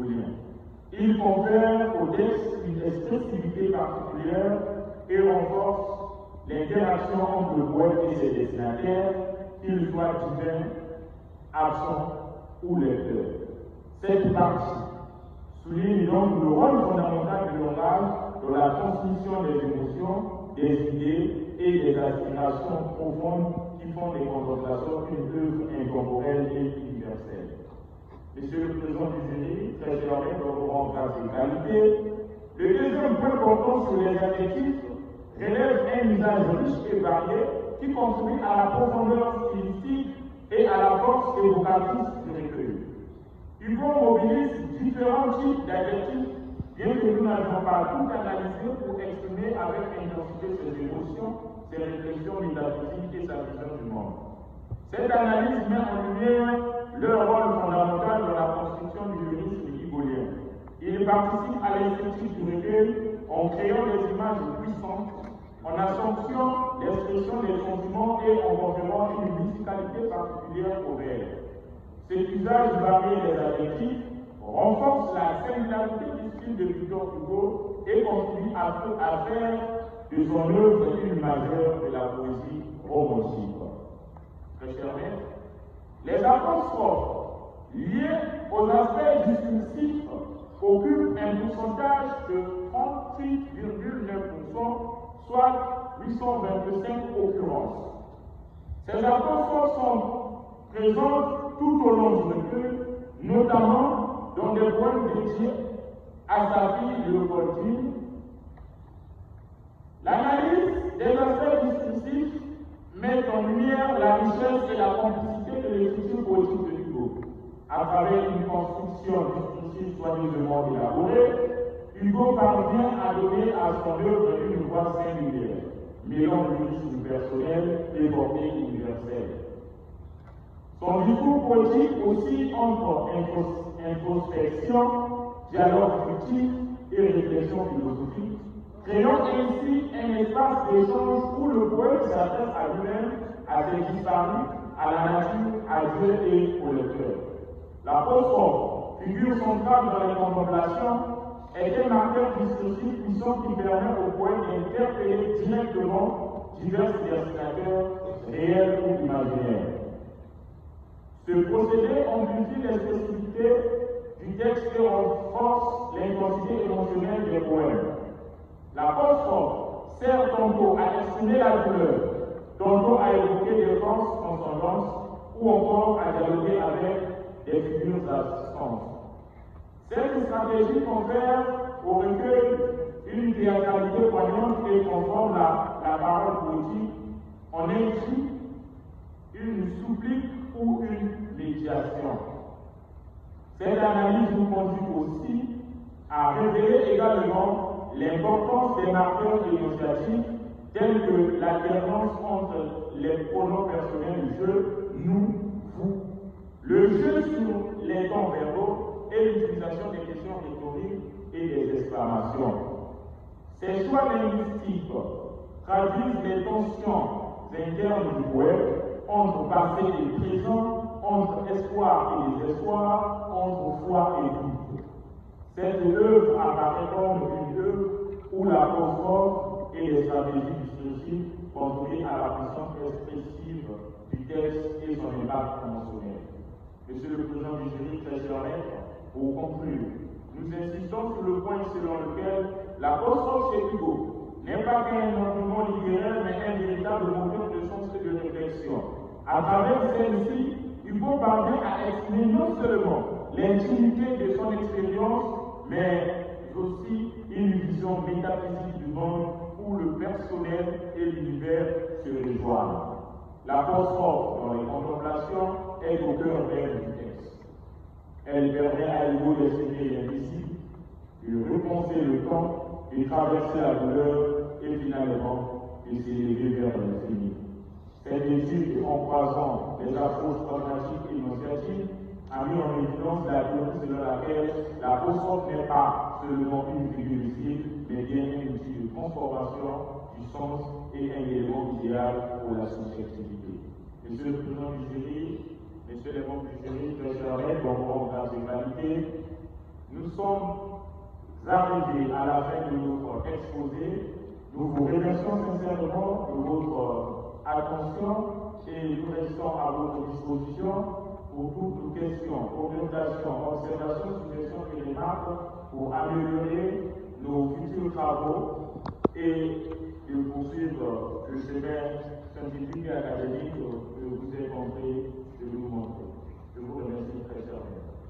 ligolien. Il confère au texte une expressivité particulière et renforce l'interaction entre le poète et ses destinataires, qu'ils soient divins, absents ou lecteurs. Cette partie souligne donc le rôle fondamental du langage dans la transmission des émotions, des idées et des aspirations profondes qui font des contemplations une œuvre intemporelle et universelle. Monsieur le Président du jury, très général, dans vos rangs grâce et qualité, le deuxième point portant sur les adjectifs relève un usage riche et varié qui contribue à la profondeur stylistique et à la force évocatrice du recueil. Hugo mobilise différents types d'adjectifs, bien que nous n'avions pas tout analysé pour exprimer avec intensité ses émotions, ses réflexions métaphysiques et sa vision du monde. Cette analyse met en lumière leur rôle fondamental dans la construction du lyrisme ligolien. Il participe à l'esthétique du recueil en créant des images puissantes, en accentuant l'expression des sentiments et en conférant une musicalité particulière au réel. Cet usage varié des adjectifs renforce la singularité du style de Victor Hugo et contribue à faire de son œuvre une majeure de la poésie romantique. Très chers maîtres, les apostrophes liées aux aspects discursifs occupent un pourcentage de 38,9%, soit 825 occurrences. Ces apostrophes sont présentes tout au long du recueil, notamment dans des poèmes dédiés à sa fille Léopoldine. L'analyse des aspects discursifs met en lumière la richesse et la complicité de l'écriture poétique de Hugo. À travers une construction discursive soigneusement élaborée, Hugo parvient à donner à son œuvre une voix singulière, mêlant l'unisme personnel et portée universelle. Son discours poétique aussi entre introspection, dialogue fictif et réflexion philosophique, créant ainsi un espace d'échange où le poète s'adresse à lui-même, à ses disparus, à la nature, à Dieu et au lecteur. L'apostrophe, figure centrale dans les contemplations, est un marqueur discursif puissant qui permet au poète d'interpeller directement divers destinataires réels ou imaginaires. Ce procédé amplifie l'expressivité du texte et renforce l'intensité émotionnelle des poèmes. L'apostrophe sert tantôt à exprimer la douleur, tantôt à évoquer des forces transcendantes ou encore à dialoguer avec des figures assistantes. Cette stratégie confère au recueil une théâtralité poignante et transforme la parole poétique en écrit, une supplique ou une médiation. Cette analyse nous conduit aussi à révéler également l'importance des marqueurs énonciatifs tels que l'alternance entre les pronoms personnels du jeu, nous, vous, le jeu sur les temps verbaux et l'utilisation des questions rhétoriques et des exclamations. Ces choix linguistiques traduisent les tensions internes du poète entre passé et présent, entre espoir et désespoir, entre foi et doute. Cette œuvre apparaît comme une œuvre où l'apostrophe et les stratégies discursives contribuent à la puissance expressive du texte et son impact émotionnel. Monsieur le Président du jury, très cher maître, pour conclure, nous insistons sur le point selon lequel l'apostrophe chez Hugo n'est pas qu'un argument littéraire, mais un véritable moteur de sens et de réflexion. À travers celle-ci, Hugo parvient à exprimer non seulement l'intimité de son expérience, mais aussi une vision métaphysique du monde où le personnel et l'univers se rejoignent. L'apostrophe dans les contemplations est au cœur même du texte. Elle permet à Hugo d'exprimer l'invisible, de repenser le temps, de traverser la douleur et finalement de s'élever vers l'infini. Cette étude, en croisant les approches pragmatiques et énonciatives, a mis en évidence la théorie selon laquelle l'apostrophe n'est pas seulement une figure utile, mais bien un outil de transformation du sens et un élément idéal pour la subjectivité. Monsieur le Président du jury, messieurs les membres du jury, très chers maîtres, dans vos grâce et qualité, Nous sommes arrivés à la fin de notre exposé. Nous vous remercions sincèrement de votre attention et nous restons à votre disposition pour toutes vos questions, orientations, observations, suggestions et remarques pour améliorer nos futurs travaux et de poursuivre le chemin scientifique et académique que vous avez compris de nous montrer. Je vous remercie très sincèrement.